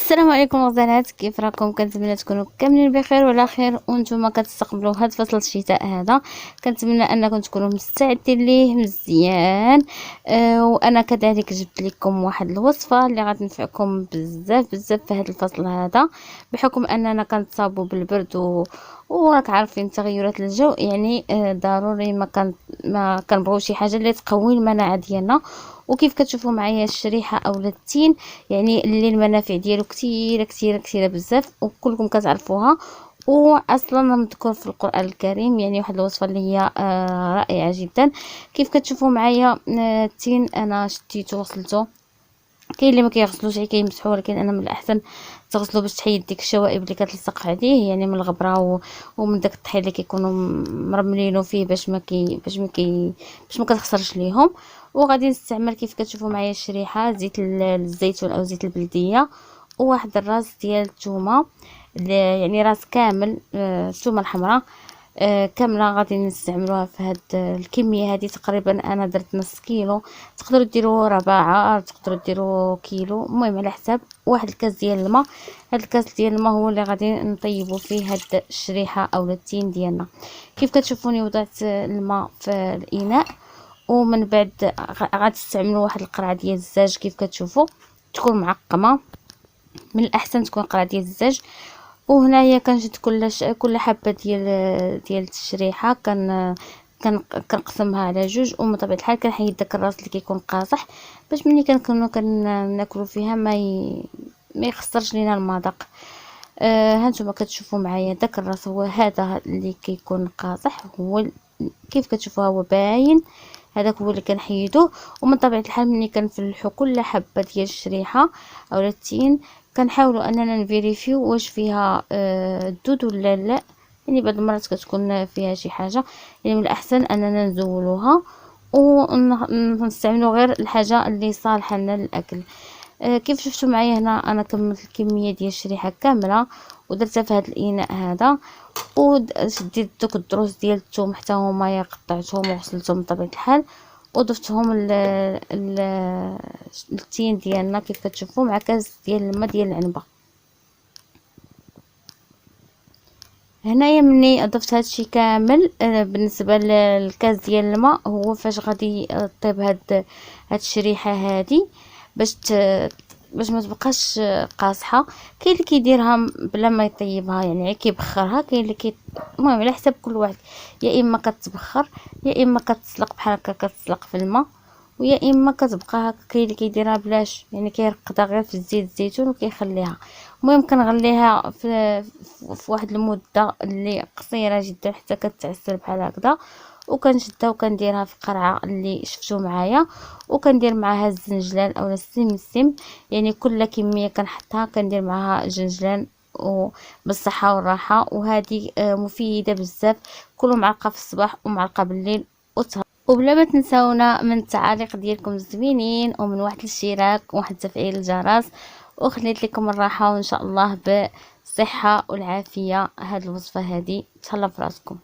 السلام عليكم غزالات، كيف راكم؟ كنتمنى تكونوا كاملين بخير وعلى خير وانتم كتستقبلوا هذا فصل الشتاء هذا. كنتمنى انكم تكونوا مستعدين ليه مزيان. وانا كذلك جبت لكم واحد الوصفه اللي غتنفعكم بزاف بزاف في هذا الفصل هذا، بحكم اننا كنتصابوا بالبرد وراك عارفين تغيرات الجو، يعني ضروري ما كنبغيو شي حاجه اللي تقوي المناعه ديالنا. وكيف كتشوفوا معايا الشريحه اولا التين، يعني اللي المنافع ديالو كثيره كثيره كثيره بزاف وكلكم كتعرفوها، واصلا مذكور في القران الكريم. يعني واحد الوصفه اللي هي رائعه جدا. كيف كتشوفوا معايا التين انا شديته وغسلته. كاين اللي ما كيغسلوش غير كيمسحوه، ولكن انا من الاحسن تغسلو باش تحيد ديك الشوائب اللي كتلصق عليه، يعني من الغبره ومن داك الطحين اللي كيكونوا مرملينو فيه باش ما كتخسرش ليهم. وغادي نستعمل كيف كتشوفوا معايا الشريحه زيت الزيتون او زيت البلديه، وواحد الراس ديال الثومه، يعني راس كامل الثومه الحمراء كامله غادي نستعملوها في هاد الكميه هذه. تقريبا انا درت نص كيلو، تقدروا ديروا رباعه، تقدروا ديروا كيلو، المهم على حساب. واحد الكاس ديال الماء، هاد الكاس ديال الماء هو اللي غادي نطيبوا فيه هاد الشريحه او التين ديالنا. كيف كتشوفوني وضعت الماء في الاناء، ومن بعد غادي تستعملوا واحد القرعه ديال الزاج كيف كتشوفوا، تكون معقمه، من الاحسن تكون قرعه ديال الزاج. وهنايا كنشد كل حبه ديال الشريحه كنقسمها على جوج، ومن طبيعه الحال كنحيد داك الراس اللي كيكون قاصح، باش ملي كناكلوا فيها ما يخسرش لينا المذاق. هانتوما كتشوفوا معايا داك الراس هو هذا اللي كيكون قاصح، هو كيف كتشوفوا هو باين، هذاك هو اللي كنحيدوه. ومن طبيعه الحال ملي كنفلحوا كل حبه ديال الشريحه او التين كنحاولوا اننا نفيريفيو واش فيها الدود ولا لا. يعني بعض المرات كتكون فيها شي حاجه، يعني من الاحسن اننا نزولوها ونستعملوا غير الحاجه اللي صالحه لنا للاكل. كيف شفتوا معايا هنا انا كملت الكميه ديال الشريحه كامله ودرتها في هذا الاناء هذا، وشديت دوك الدروس ديال الثوم حتى هما قطعتهم وغسلتهم بطبيعه الحال، وضفتهم التين ديالنا كيف كتشوفوا مع كاس ديال الماء ديال العنبه. هنايا مني ضفت هادشي كامل بالنسبه للكاس ديال الماء، هو فاش غادي طيب هاد الشريحه هادي باش ما تبقاش قاصحه. كاين اللي كيديرها بلا ما يطيبها، يعني كيبخرها، كاين اللي المهم على حساب كل واحد، يا اما كتبخر يا اما كتسلق بحال هكا كتسلق في الماء، ويا اما كتبقى هكا. كاين اللي كيديرها بلاش، يعني كيرقدها غير في الزيت الزيتون وكيخليها. المهم كنغليها في واحد المده اللي قصيره جدا حتى كتعسل بحال هكذا، وكنشدها وكنديرها في القرعه اللي شفتوا معايا، وكندير معاها الزنجلان او السمسم. يعني كل كميه كنحطها كندير معاها جنجلان وبالصحه والراحه. وهذه مفيده بزاف، كلوا معلقه في الصباح ومعلقه بالليل وبلا ما تنساونا من التعاليق ديالكم الزوينين، ومن واحد الاشتراك وواحد تفعيل الجرس. وخليت لكم الراحه وان شاء الله بالصحه والعافيه هاد الوصفه هذه. تهلاو في راسكم.